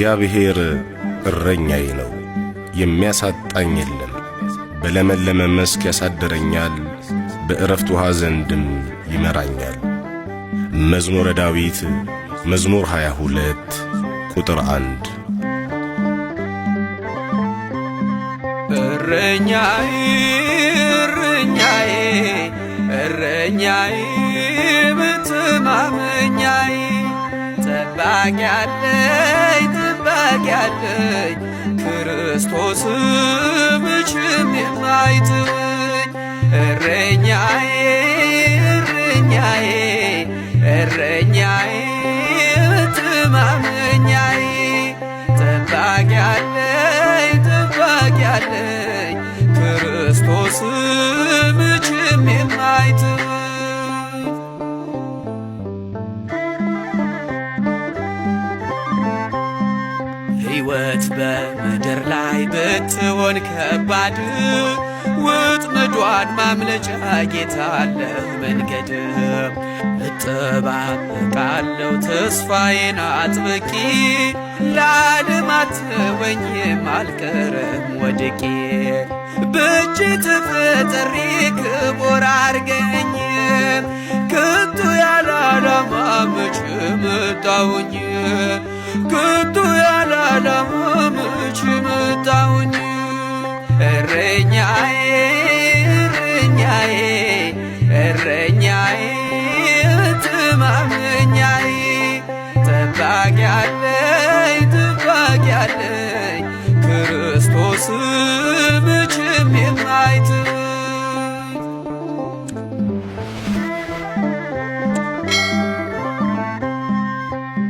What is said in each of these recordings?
እግዚአብሔር እረኛዬ ነው፣ የሚያሳጣኝ የለም። በለመለመ መስክ ያሳድረኛል፣ በዕረፍት ውኃ ዘንድም ይመራኛል። መዝሙረ ዳዊት መዝሙር 22 ቁጥር 1። እረኛዬ እረኛዬ እረኛዬ መተማመኛዬ ጠባቂ አለኝ ክርስቶስ መቼም የማይተወኝ እረኛዬ እረኛዬ እረኛዬ መተማመኛዬ ጠባቂ አለኝ ክርስቶስ መቼም የማይተወኝ ሕይወት በምድር ላይ ብትሆን ከባድ ወጥመዷን ማምለጫ ጌታ አለህ መንገድ። እጠባበቃለሁ ተስፋዬን አጥብቄ ለዓለም አትተወኝም አልቀርም ወድቄ። በእጅ ተፈጥሬ ክቡር አርገኝ ከቶ ያለ ዓላማ መቼ መጣሁኝ ከቶ ያለ ዓላማ መቼ መጣሁኝ። እረኛዬ እረኛዬ እረኛዬ መተማመኛዬ ጠባቂ አለኝ ክርስቶስ መቼም የማይተወኝ።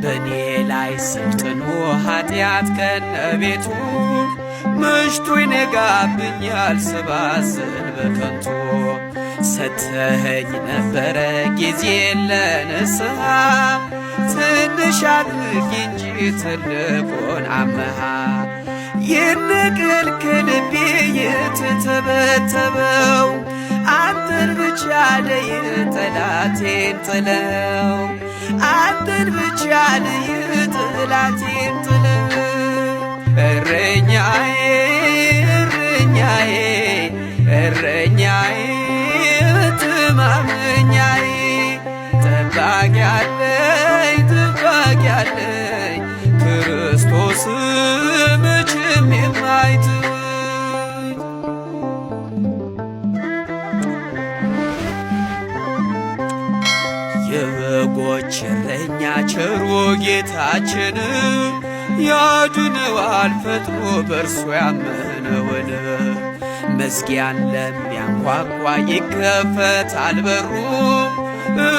በእኔ ላይ ሰልጥኖ ኃጢአት ከነቤቱ መሽቶ ይነጋብኛል ስባዝን በከንቱ። ሰጥተኸኝ ነበረ ጊዜ ለንስሐ ትንሽ አድርግ እንጂ ትልቁን አመሃ። ይነቀል ከልቤ የተተበተበው አንተን ብቻ ለይ ጠላቴን ጥለው አንተን ብቻ ለይ ጠላቴን ጥለው። እረኛዬ እረኛዬ እረኛዬ መተማመኛዬ ጠባቂ አለኝ ክርስቶስ መቼም የማይተወኝ። የበጎች እረኛ ቸሩ ጌታችን ያድነዋል ፈጥኖ በእርሱ ያመነውን። መዝጊያን ለሚያንኳኳ ይከፈታል በሩ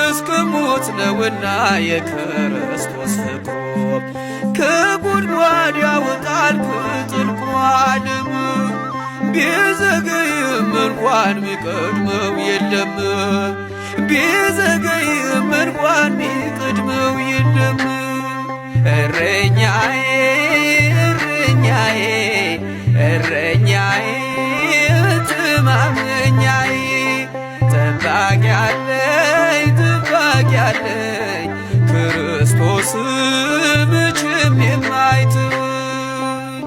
እስከ ሞት ነውና የክርስቶስ ፍቅሩ። ከጉድጓድ ያወጣል ከጥልቁ ዓለም ቢዘገይም እንኳን ሚቀድመው የለም ቢዘገይም እንኳን ሚቀድመው የለም። እረኛዬ እረኛዬ እረኛዬ መተማመኛዬ ጠባቂ አለኝ ክርስቶስ መቼም የማይተወኝ።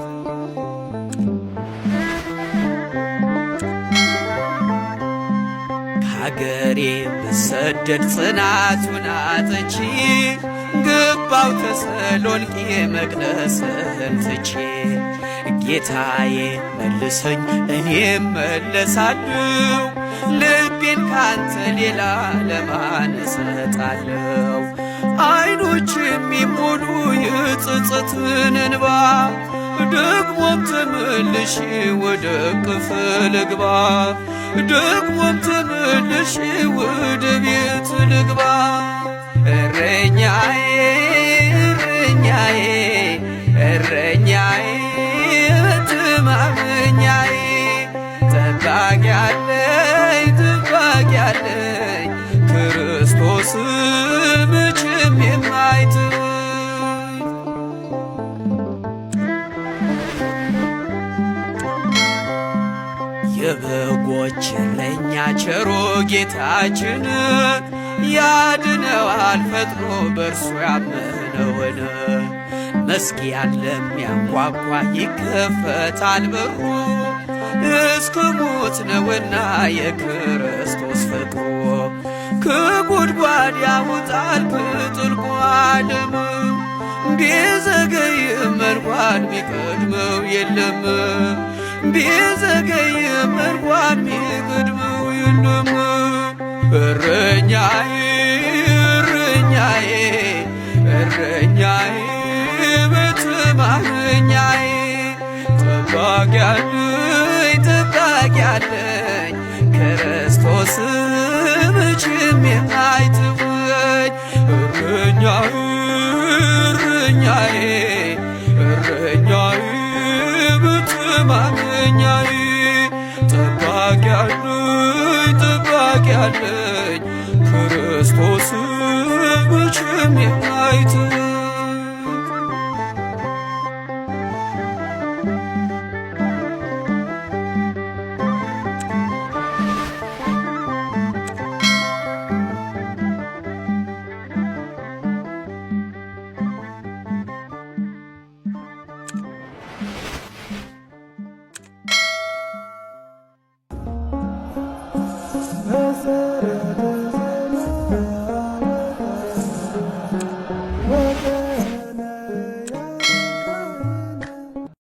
ከአገሬ ብሰደድ ጽናቱን አጥቼ ገባው ተሰሎንቄ መቅደስህን ትቼ። ጌታዬ መልሰኝ እኔም መለሳለሁ ልቤን ካንተ ሌላ ለማን እሰጣለሁ? ዓይኖች የሚሞሉ የጸጸትን እንባ ደግሞም ተመልሼ ወደ ክፍል ልግባ ደግሞም ተመልሼ ወደ ቤት ልግባ። እረኛዬ እረኛዬ እረኛዬ መተማመኛዬ ጠባቂ አለኝ ክርስቶስ መቼም የማይተወኝ። የበጎች እረኛ ቸሮ ጌታችን ያድነ ያገኘዋል ፈጥኖ በእርሱ ያመነውን። መዝጊያን ለሚያንኳኳ ይከፈታል በሩ። እስከ ሞት ነውና የክርስቶስ ፍቅሩ። ከጉድጓድ ያወጣል ከጥልቁ ዓለም። ቢዘገይም እንኳን ቢቀድመው የለም። ቢዘገይም እንኳን ቢቀድመው የለም። እረኛዬ እረኛዬ እረኛዬ በትማኛዬ ጠባቂ አለኝ ጠባቂ አለኝ ክርስቶስ መቼም የማይተወኝ። እረኛዬ እረኛዬ እረኛዬ በትማኛዬ ጠባቂ አለኝ ጠባቂ አለኝ ክርስቶስ መቼም የማይተወኝ። መሰረ